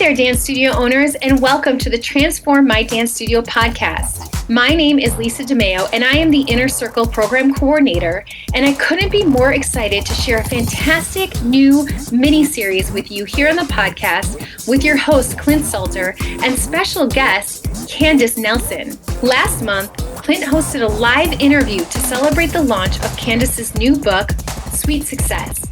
there, dance studio owners, and welcome to the Transform My Dance Studio podcast. My name is Lisa DeMeo, and I am the Inner Circle Program Coordinator, and I couldn't be more excited to share a fantastic new mini-series with you here on the podcast with your host, Clint Salter, and special guest, Candace Nelson. Last month, Clint hosted a live interview to celebrate the launch of Candace's new book, Sweet Success.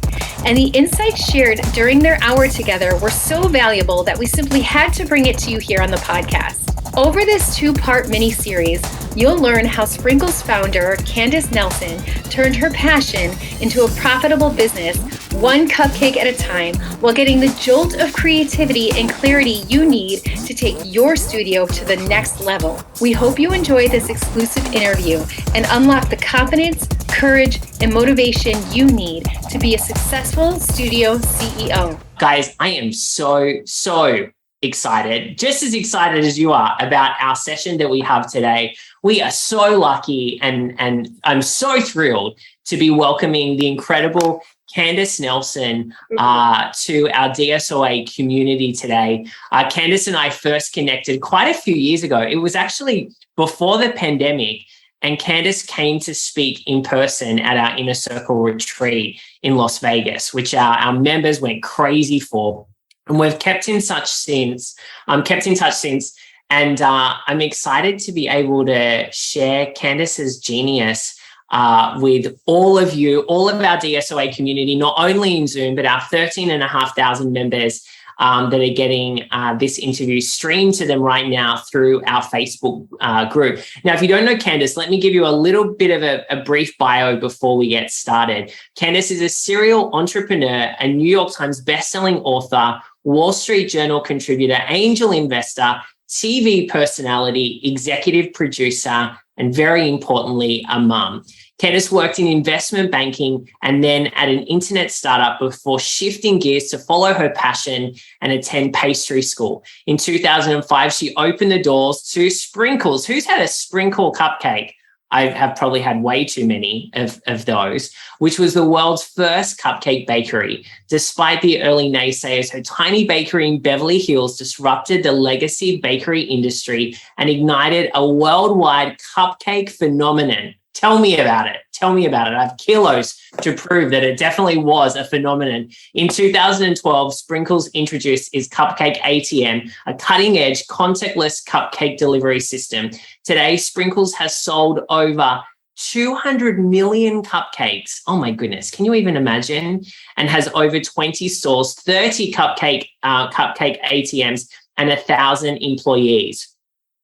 And the insights shared during their hour together were so valuable that we simply had to bring it to you here on the podcast. Over this two-part mini-series, you'll learn how Sprinkles founder Candace Nelson turned her passion into a profitable business, one cupcake at a time, while getting the jolt of creativity and clarity you need to take your studio to the next level. We hope you enjoy this exclusive interview and unlock the confidence, courage, and motivation you need to be a successful studio CEO. Guys, I am so excited, just as excited as you are about our session that we have today. We are so lucky and I'm so thrilled to be welcoming the incredible Candace Nelson to our DSOA community today. Candace and I first connected quite a few years ago. It was actually before the pandemic, and Candace came to speak in person at our Inner Circle retreat in Las Vegas, which our members went crazy for. And we've kept in touch since. And I'm excited to be able to share Candace's genius with all of you, all of our DSOA community, not only in Zoom, but our 13,500 members that are getting this interview streamed to them right now through our Facebook group. Now, if you don't know Candace, let me give you a little bit of a brief bio before we get started. Candace is a serial entrepreneur, a New York Times bestselling author, Wall Street Journal contributor, angel investor, TV personality, executive producer, and very importantly, a mum. Candace worked in investment banking and then at an internet startup before shifting gears to follow her passion and attend pastry school. In 2005, she opened the doors to Sprinkles. Who's had a sprinkle cupcake? I have probably had way too many of those, which was the world's first cupcake bakery. Despite the early naysayers, her tiny bakery in Beverly Hills disrupted the legacy bakery industry and ignited a worldwide cupcake phenomenon. Tell me about it. I have kilos to prove that it definitely was a phenomenon. In 2012, Sprinkles introduced its Cupcake ATM, a cutting-edge contactless cupcake delivery system. Today, Sprinkles has sold over 200 million cupcakes. Oh my goodness, can you even imagine? And has over 20 stores, 30 cupcake ATMs, and 1,000 employees.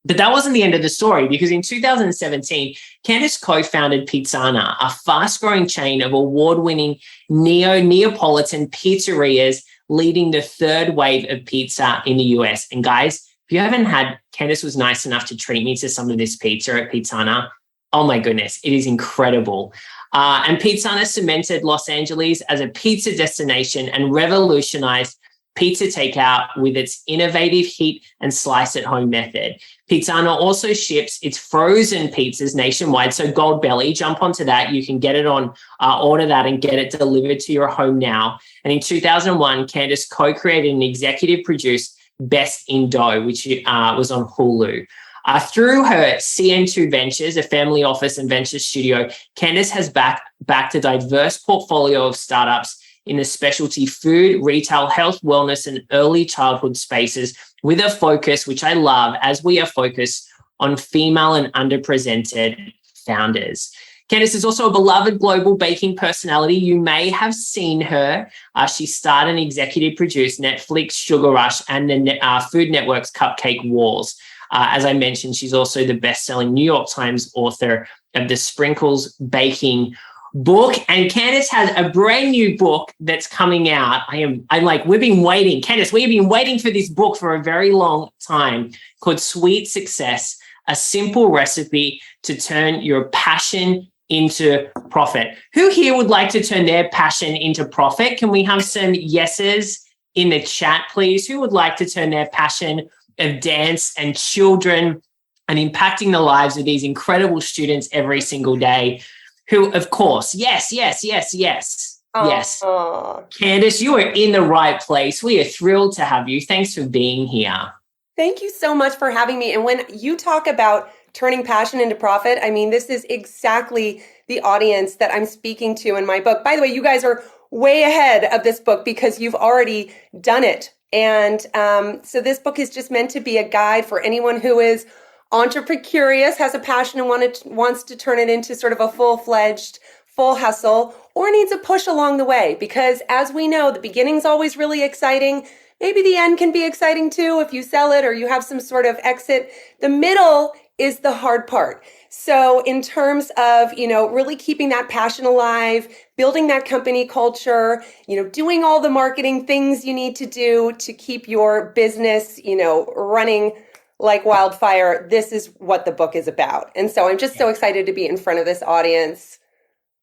But that wasn't the end of the story, because in 2017, Candace co-founded Pizzana, a fast-growing chain of award-winning Neapolitan pizzerias leading the third wave of pizza in the US. And guys, if you haven't had, Candace was nice enough to treat me to some of this pizza at Pizzana. Oh my goodness, it is incredible. And Pizzana cemented Los Angeles as a pizza destination and revolutionized pizza takeout with its innovative heat and slice at home method. Pizzana also ships its frozen pizzas nationwide. So Gold Belly, jump onto that. You can get it on, order that and get it delivered to your home now. And in 2001, Candace co-created and executive produced Best in Dough, which was on Hulu. Through her CN2 Ventures, a family office and venture studio, Candace has backed a diverse portfolio of startups in the specialty food, retail, health, wellness, and early childhood spaces with a focus, which I love, as we are focused on female and underrepresented founders. Candace is also a beloved global baking personality. You may have seen her. She starred and executive produced Netflix Sugar Rush and the Food Network's Cupcake Wars. As I mentioned, she's also the best-selling New York Times author of the Sprinkles Baking book, and Candace has a brand new book that's coming out. We've been waiting. Candace, we've been waiting for this book for a very long time, called Sweet Success, a simple recipe to turn your passion into profit. Who here would like to turn their passion into profit? Can we have some yeses in the chat, please? Who would like to turn their passion of dance and children and impacting the lives of these incredible students every single day? Who, of course, yes. Yes. Aw. Candace, you are in the right place. We are thrilled to have you. Thanks for being here. Thank you so much for having me. And when you talk about turning passion into profit, I mean, this is exactly the audience that I'm speaking to in my book. By the way, you guys are way ahead of this book because you've already done it. And so this book is just meant to be a guide for anyone who is entrepreneur, has a passion and wants to turn it into sort of a full-fledged, full hustle, or needs a push along the way. Because as we know, the beginning's always really exciting. Maybe the end can be exciting too if you sell it or you have some sort of exit. The middle is the hard part. So in terms of, really keeping that passion alive, building that company culture, doing all the marketing things you need to do to keep your business, running like wildfire, this is what the book is about. And so I'm just so excited to be in front of this audience.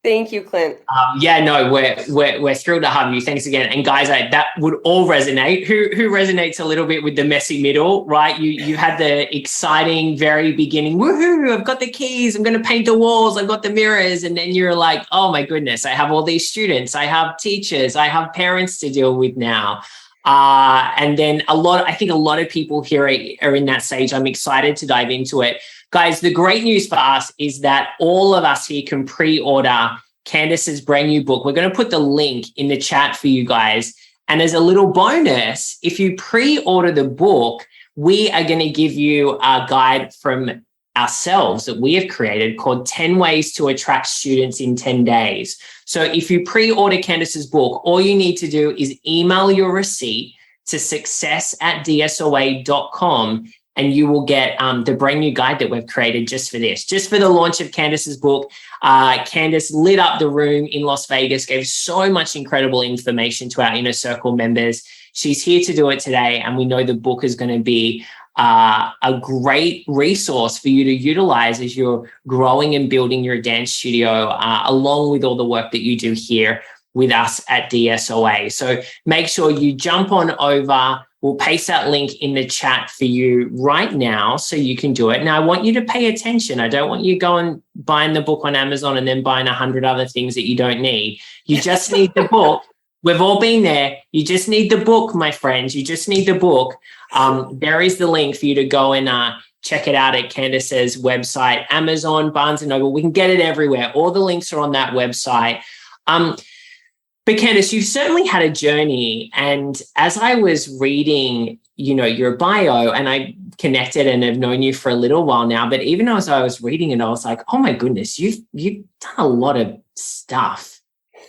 Thank you, Clint. We're thrilled to have you. Thanks again. And guys, that would all resonate. Who resonates a little bit with the messy middle, right? You had the exciting very beginning. Woohoo! I've got the keys. I'm going to paint the walls. I've got the mirrors. And then you're like, oh my goodness, I have all these students. I have teachers. I have parents to deal with now. And then I think a lot of people here are in that stage. I'm excited to dive into it. Guys, the great news for us is that all of us here can pre-order Candace's brand new book. We're going to put the link in the chat for you guys. And as a little bonus, if you pre-order the book, we are going to give you a guide from ourselves that we have created called 10 Ways to Attract Students in 10 Days. So if you pre-order Candace's book, all you need to do is email your receipt to success@dsoa.com and you will get the brand new guide that we've created just for this, just for the launch of Candace's book. Candace lit up the room in Las Vegas, gave so much incredible information to our Inner Circle members. She's here to do it today, and we know the book is going to be a great resource for you to utilize as you're growing and building your dance studio, along with all the work that you do here with us at DSOA. So make sure you jump on over. We'll paste that link in the chat for you right now so you can do it. Now, I want you to pay attention. I don't want you going buying the book on Amazon and then buying 100 other things that you don't need. You just need the book. We've all been there. You just need the book, my friends. You just need the book. There is the link for you to go and check it out at Candace's website, Amazon, Barnes & Noble. We can get it everywhere. All the links are on that website. But Candace, you've certainly had a journey. And as I was reading, your bio, and I connected and have known you for a little while now, but even as I was reading it, I was like, oh my goodness, you've done a lot of stuff.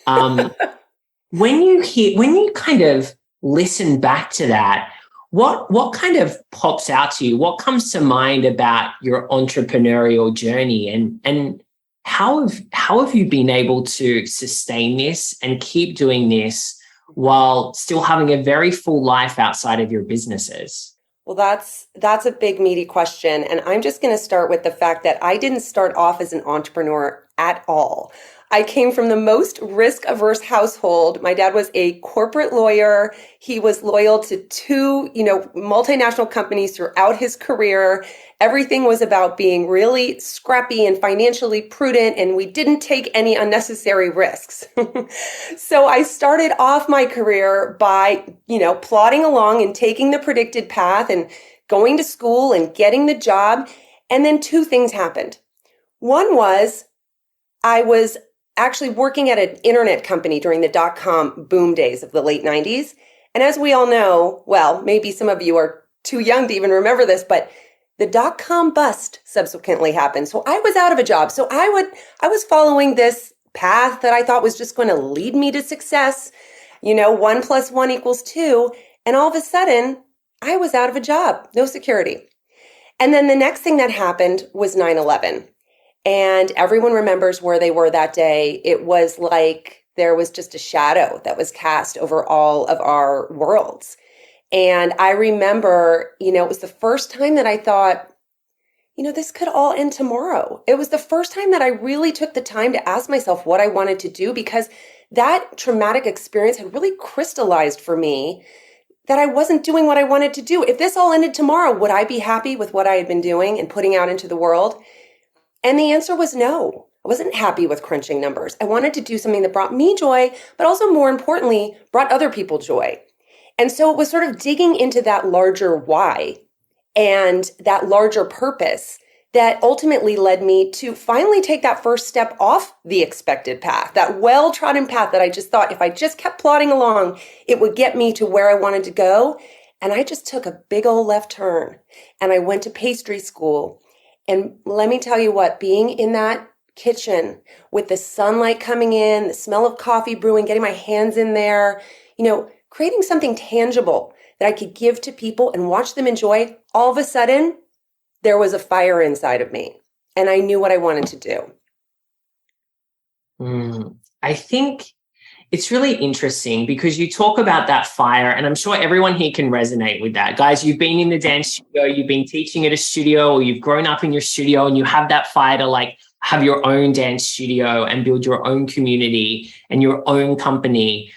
When you kind of listen back to that, what kind of pops out to you? What comes to mind about your entrepreneurial journey, and how have you been able to sustain this and keep doing this while still having a very full life outside of your businesses? Well, that's a big, meaty question. And I'm just going to start with the fact that I didn't start off as an entrepreneur at all. I came from the most risk-averse household. My dad was a corporate lawyer. He was loyal to two, multinational companies throughout his career. Everything was about being really scrappy and financially prudent, and we didn't take any unnecessary risks. So I started off my career by, plodding along and taking the predicted path and going to school and getting the job. And then two things happened. One was I was actually working at an internet company during the dot-com boom days of the late 90s. And as we all know, well, maybe some of you are too young to even remember this, but the dot-com bust subsequently happened. So I was out of a job. So I was following this path that I thought was just going to lead me to success. 1 + 1 = 2. And all of a sudden, I was out of a job, no security. And then the next thing that happened was 9/11. And everyone remembers where they were that day. It was like there was just a shadow that was cast over all of our worlds. And I remember, it was the first time that I thought, this could all end tomorrow. It was the first time that I really took the time to ask myself what I wanted to do, because that traumatic experience had really crystallized for me that I wasn't doing what I wanted to do. If this all ended tomorrow, would I be happy with what I had been doing and putting out into the world? And the answer was no. I wasn't happy with crunching numbers. I wanted to do something that brought me joy, but also more importantly, brought other people joy. And so it was sort of digging into that larger why and that larger purpose that ultimately led me to finally take that first step off the expected path, that well-trodden path that I just thought if I just kept plodding along, it would get me to where I wanted to go. And I just took a big old left turn and I went to pastry school. And let me tell you what, being in that kitchen with the sunlight coming in, the smell of coffee brewing, getting my hands in there, creating something tangible that I could give to people and watch them enjoy, all of a sudden, there was a fire inside of me and I knew what I wanted to do. I think it's really interesting because you talk about that fire, and I'm sure everyone here can resonate with that. Guys, you've been in the dance studio, you've been teaching at a studio, or you've grown up in your studio and you have that fire to have your own dance studio and build your own community and your own company.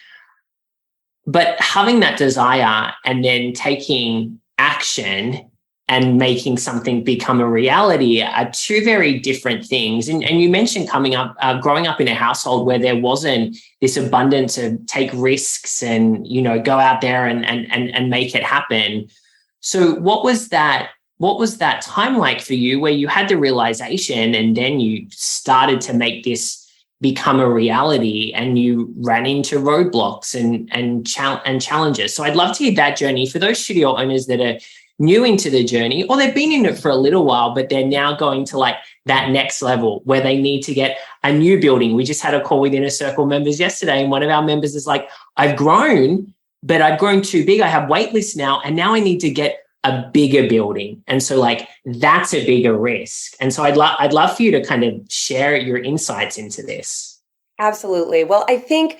But having that desire and then taking action and making something become a reality are two very different things. And you mentioned growing up in a household where there wasn't this abundance of take risks and, go out there and make it happen. So what was that time like for you where you had the realization and then you started to make this become a reality and you ran into roadblocks and challenges? So I'd love to hear that journey for those studio owners that are new into the journey, or they've been in it for a little while, but they're now going to that next level where they need to get a new building. We just had a call with Inner Circle members yesterday, and one of our members is like, I've grown, but I've grown too big. I have wait lists now, and now I need to get a bigger building. And so that's a bigger risk. And so I'd love for you to kind of share your insights into this. Absolutely. Well, I think,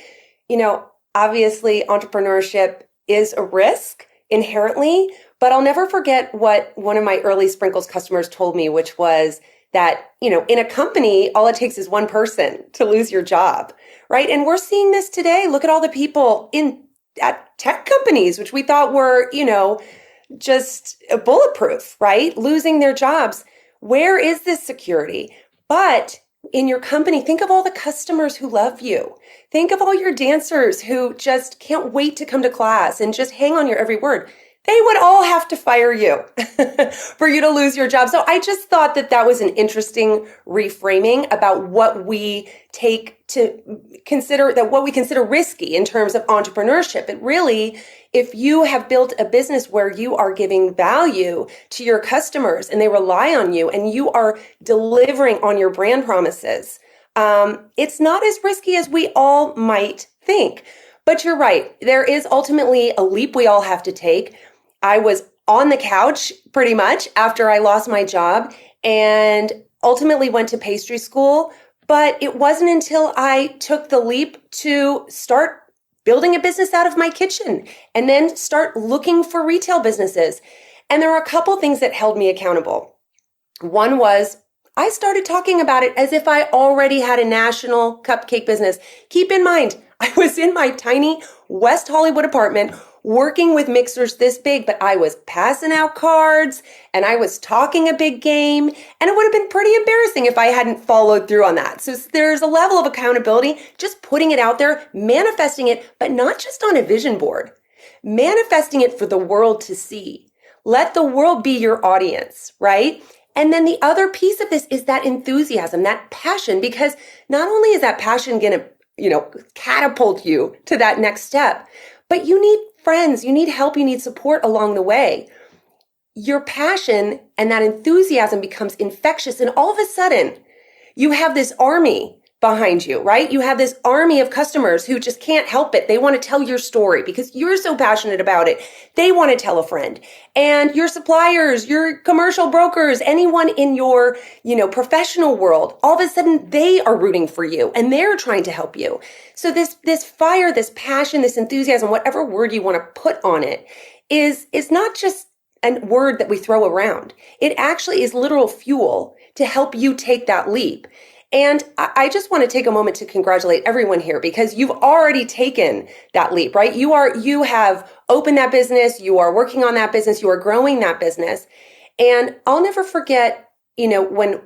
obviously entrepreneurship is a risk inherently, but I'll never forget what one of my early Sprinkles customers told me, which was that, in a company, all it takes is one person to lose your job, right? And we're seeing this today. Look at all the people at tech companies, which we thought were, just bulletproof, right? Losing their jobs. Where is this security? But in your company, think of all the customers who love you. Think of all your dancers who just can't wait to come to class and just hang on your every word. They would all have to fire you for you to lose your job. So I just thought that was an interesting reframing about what we take to consider, that what we consider risky in terms of entrepreneurship. It really, if you have built a business where you are giving value to your customers and they rely on you and you are delivering on your brand promises, it's not as risky as we all might think. But you're right. There is ultimately a leap we all have to take. I was on the couch pretty much after I lost my job and ultimately went to pastry school. But it wasn't until I took the leap to start building a business out of my kitchen and then start looking for retail businesses. And there were a couple things that held me accountable. One was I started talking about it as if I already had a national cupcake business. Keep in mind, I was in my tiny West Hollywood apartment working with mixers this big, but I was passing out cards and I was talking a big game, and it would have been pretty embarrassing if I hadn't followed through on that. So there's a level of accountability, just putting it out there, manifesting it, but not just on a vision board, manifesting it for the world to see. Let the world be your audience, right? And then the other piece of this is that enthusiasm, that passion, because not only is that passion going to catapult you to that next step, but you need friends, you need help, you need support along the way. Your passion and that enthusiasm becomes infectious, and all of a sudden you have this army behind you, right? You have this army of customers who just can't help it. They want to tell your story because you're so passionate about it. They want to tell a friend. And your suppliers, your commercial brokers, anyone in your, professional world, all of a sudden they are rooting for you and they're trying to help you. So this fire, this passion, this enthusiasm, whatever word you want to put on it, is not just a word that we throw around. It actually is literal fuel to help you take that leap. And I just want to take a moment to congratulate everyone here because you've already taken that leap, right? You have opened that business, you are working on that business, you are growing that business. And I'll never forget, when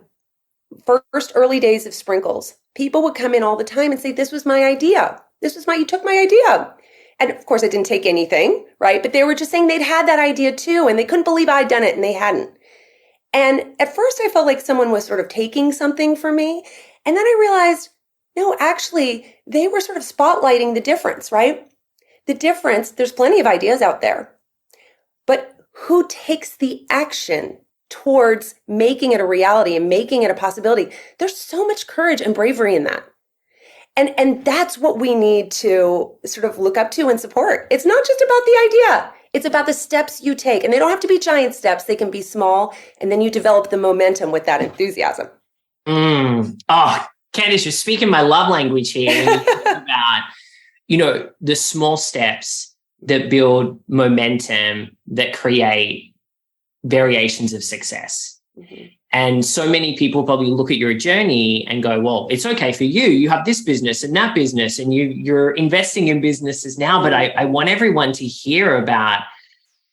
first early days of Sprinkles, people would come in all the time and say, this was my idea. You took my idea. And of course, I didn't take anything, right? But they were just saying they'd had that idea too, and they couldn't believe I'd done it and they hadn't. And at first I felt like someone was sort of taking something from me. And then I realized, no, actually, they were sort of spotlighting the difference, right? The difference, there's plenty of ideas out there, but who takes the action towards making it a reality and making it a possibility? There's so much courage and bravery in that. And that's what we need to sort of look up to and support. It's not just about the idea. It's about the steps you take. And they don't have to be giant steps. They can be small. And then you develop the momentum with that enthusiasm. Oh, Candace, you're speaking my love language here. And you talk about, the small steps that build momentum, that create variations of success. Mm-hmm. And so many people probably look at your journey and go, well, it's okay for you. You have this business and that business, and you're investing in businesses now. But I want everyone to hear about,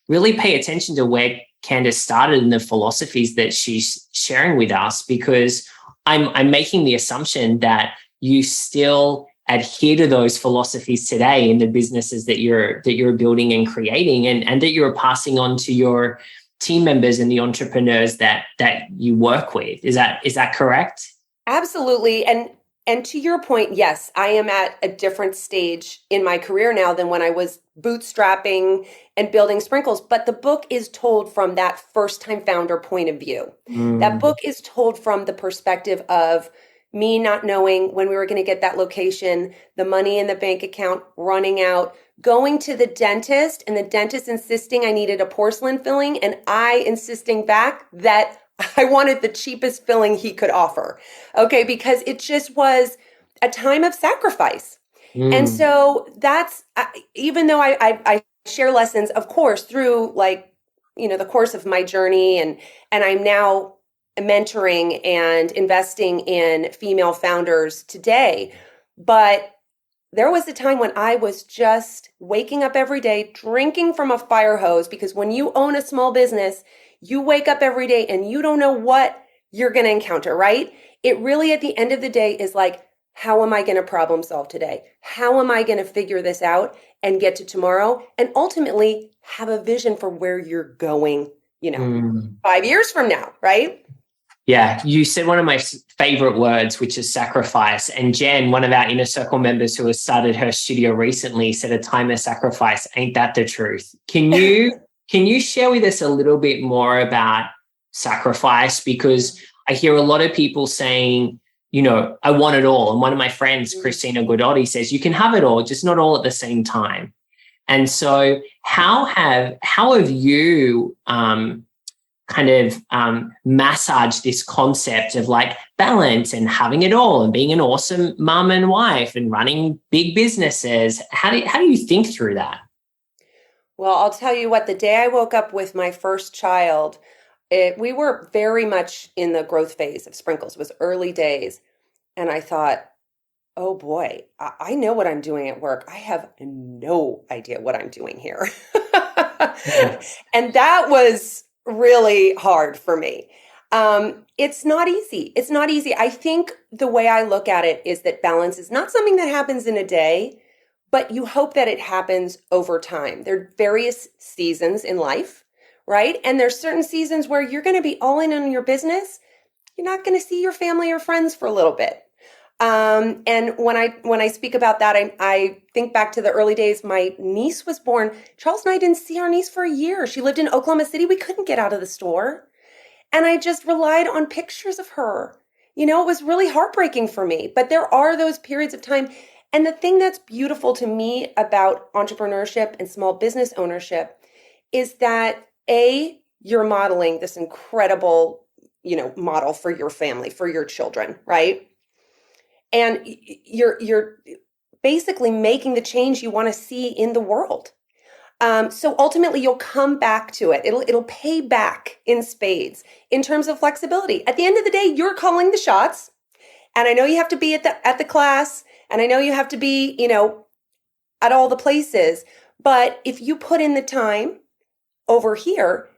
really pay attention to where Candace started and the philosophies that she's sharing with us, because I'm making the assumption that you still adhere to those philosophies today in the businesses that you're building and creating, and that you're passing on to your team members and the entrepreneurs that you work with. Is that correct? Absolutely. And to your point, yes, I am at a different stage in my career now than when I was bootstrapping and building Sprinkles. But the book is told from that first-time founder point of view. That book is told from the perspective of me not knowing when we were going to get that location, the money in the bank account running out, going to the dentist and the dentist insisting I needed a porcelain filling, and I insisting back that I wanted the cheapest filling he could offer. Okay, because it just was a time of sacrifice. And so that's, even though I share lessons, of course, through the course of my journey, and I'm now mentoring and investing in female founders today. But there was a time when I was just waking up every day, drinking from a fire hose, because when you own a small business, you wake up every day and you don't know what you're going to encounter, right? It really, at the end of the day, is like, how am I going to problem solve today? How am I going to figure this out and get to tomorrow? And ultimately have a vision for where you're going, 5 years from now, right? Yeah, you said one of my favorite words, which is sacrifice. And Jen, one of our Inner Circle members who has started her studio recently, said a time of sacrifice. Ain't that the truth? Can you share with us a little bit more about sacrifice? Because I hear a lot of people saying, I want it all. And one of my friends, Christina Guidotti, says, you can have it all, just not all at the same time. And so how have you massage this concept of like balance and having it all and being an awesome mom and wife and running big businesses? How do you think through that? Well, I'll tell you what, the day I woke up with my first child, we were very much in the growth phase of Sprinkles. It was early days. And I thought, oh boy, I know what I'm doing at work. I have no idea what I'm doing here. And that was really hard for me. It's not easy. It's not easy. I think the way I look at it is that balance is not something that happens in a day, but you hope that it happens over time. There are various seasons in life, right? And there's certain seasons where you're going to be all in on your business. You're not going to see your family or friends for a little bit. And when I speak about that, I think back to the early days. My niece was born. Charles and I didn't see our niece for a year. She lived in Oklahoma City. We couldn't get out of the store. And I just relied on pictures of her. It was really heartbreaking for me, but there are those periods of time. And the thing that's beautiful to me about entrepreneurship and small business ownership is that you're modeling this incredible, model for your family, for your children, right? And you're basically making the change you want to see in the world. So ultimately, you'll come back to it. It'll pay back in spades in terms of flexibility. At the end of the day, you're calling the shots, and I know you have to be at the class, and I know you have to be, at all the places. But if you put in the time over here,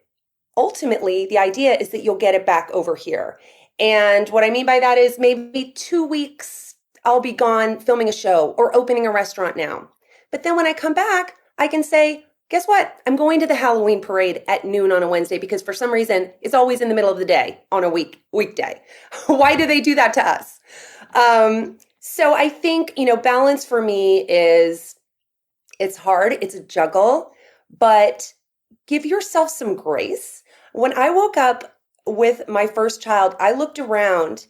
ultimately, the idea is that you'll get it back over here. And what I mean by that is maybe 2 weeks I'll be gone filming a show or opening a restaurant now. But then when I come back, I can say, guess what? I'm going to the Halloween parade at noon on a Wednesday because for some reason it's always in the middle of the day on a weekday. Why do they do that to us? So I think, balance for me is, it's hard. It's a juggle, but give yourself some grace. When I woke up with my first child, I looked around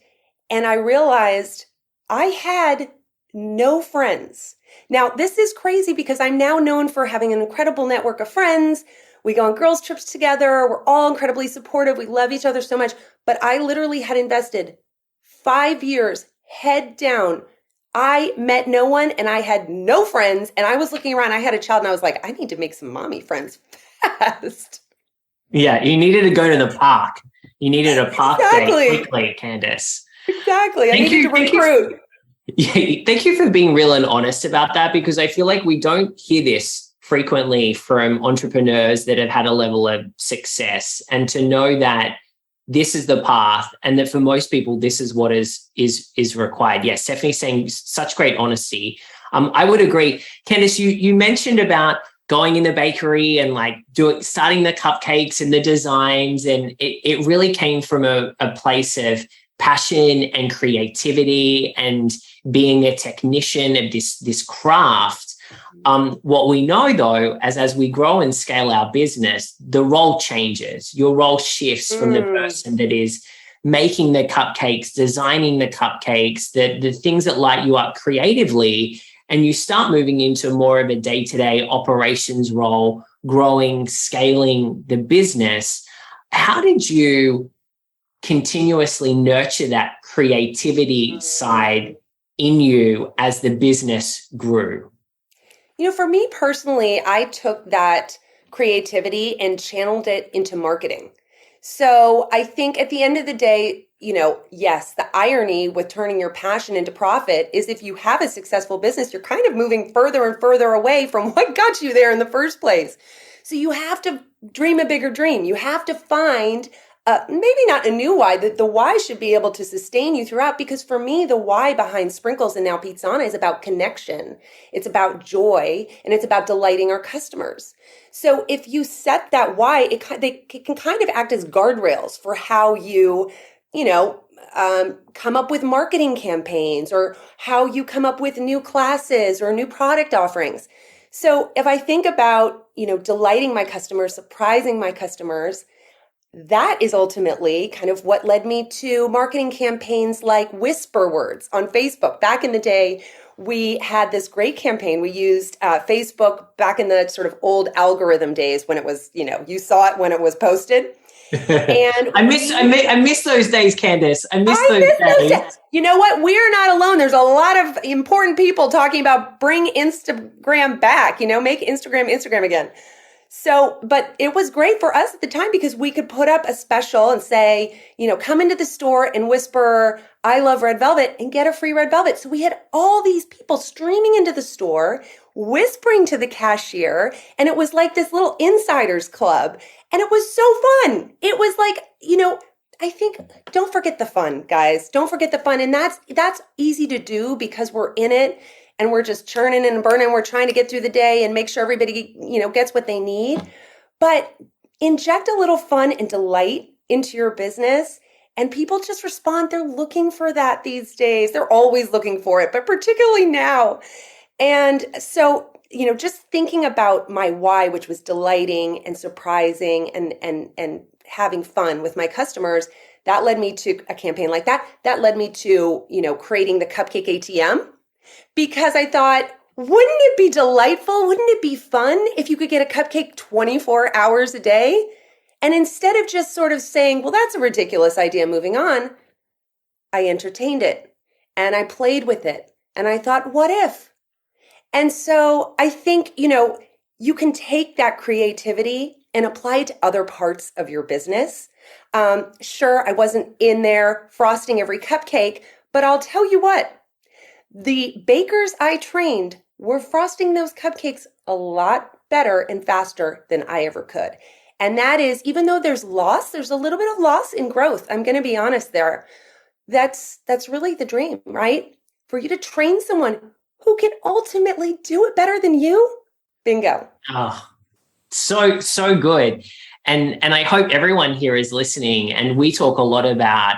and I realized I had no friends. Now, this is crazy because I'm now known for having an incredible network of friends. We go on girls' trips together. We're all incredibly supportive. We love each other so much. But I literally had invested 5 years head down. I met no one and I had no friends. And I was looking around. I had a child and I was like, I need to make some mommy friends fast. Yeah, you needed to go to the park. You needed a park Exactly. day quickly, Candace. Exactly. I needed to recruit. Thank you for being real and honest about that, because I feel like we don't hear this frequently from entrepreneurs that have had a level of success, and to know that this is the path and that for most people this is what is required. Yes, Stephanie's saying such great honesty. I would agree. Candace, you mentioned about going in the bakery and like starting the cupcakes and the designs, and it really came from a place of passion and creativity and being a technician of this craft. What we know though, as we grow and scale our business, the role changes. Your role shifts from the person that is making the cupcakes, designing the cupcakes, the things that light you up creatively, and you start moving into more of a day-to-day operations role, growing, scaling the business. How did you continuously nurture that creativity side in you as the business grew? For me personally, I took that creativity and channeled it into marketing. So I think at the end of the day, yes, the irony with turning your passion into profit is if you have a successful business, you're kind of moving further and further away from what got you there in the first place. So you have to dream a bigger dream. You have to find maybe not a new why, the why should be able to sustain you throughout, because for me, the why behind Sprinkles and now Pizzana is about connection. It's about joy, and it's about delighting our customers. So if you set that why, it can kind of act as guardrails for how you come up with marketing campaigns, or how you come up with new classes or new product offerings. So if I think about, delighting my customers, surprising my customers, that is ultimately kind of what led me to marketing campaigns like Whisper Words on Facebook. Back in the day, we had this great campaign. We used Facebook back in the sort of old algorithm days when it was, you saw it when it was posted. And I miss those days, Candace. I miss those days. You know what? We're not alone. There's a lot of important people talking about bring Instagram back, make Instagram again. So, but it was great for us at the time because we could put up a special and say, come into the store and whisper, I love red velvet, and get a free red velvet. So we had all these people streaming into the store, whispering to the cashier. And it was like this little insiders club. And it was so fun. It was like, I think, don't forget the fun, guys. Don't forget the fun. And that's easy to do because we're in it. And we're just churning and burning. We're trying to get through the day and make sure everybody, gets what they need. But inject a little fun and delight into your business, and people just respond. They're looking for that these days. They're always looking for it, but particularly now. And so, just thinking about my why, which was delighting and surprising and having fun with my customers, that led me to a campaign like that. That led me to, creating the Cupcake ATM. Because I thought, wouldn't it be delightful? Wouldn't it be fun if you could get a cupcake 24 hours a day? And instead of just sort of saying, well, that's a ridiculous idea, moving on, I entertained it and I played with it. And I thought, what if? And so I think, you can take that creativity and apply it to other parts of your business. Sure, I wasn't in there frosting every cupcake, but I'll tell you what. The bakers I trained were frosting those cupcakes a lot better and faster than I ever could. And that is, even though there's loss, there's a little bit of loss in growth. I'm going to be honest there. That's really the dream, right? For you to train someone who can ultimately do it better than you. Bingo. Oh, so good. And I hope everyone here is listening. And we talk a lot about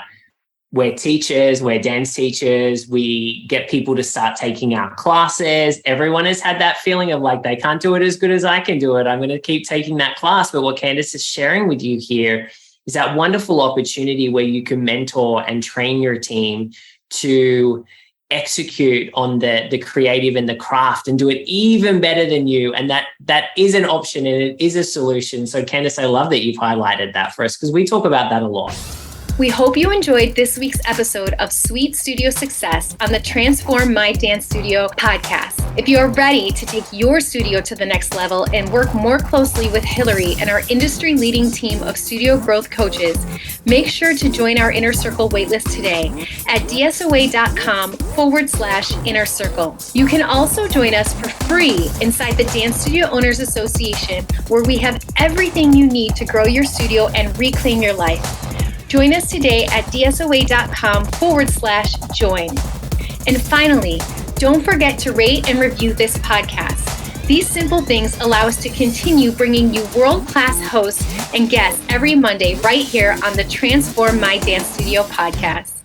we're teachers, we're dance teachers, we get people to start taking our classes. Everyone has had that feeling of like, they can't do it as good as I can do it. I'm going to keep taking that class. But what Candace is sharing with you here is that wonderful opportunity where you can mentor and train your team to execute on the creative and the craft and do it even better than you. And that is an option and it is a solution. So Candace, I love that you've highlighted that for us because we talk about that a lot. We hope you enjoyed this week's episode of Sweet Studio Success on the Transform My Dance Studio podcast. If you are ready to take your studio to the next level and work more closely with Hillary and our industry-leading team of studio growth coaches, make sure to join our Inner Circle waitlist today at dsoa.com/Inner Circle. You can also join us for free inside the Dance Studio Owners Association, where we have everything you need to grow your studio and reclaim your life. Join us today at dsoa.com/join. And finally, don't forget to rate and review this podcast. These simple things allow us to continue bringing you world-class hosts and guests every Monday right here on the Transform My Dance Studio podcast.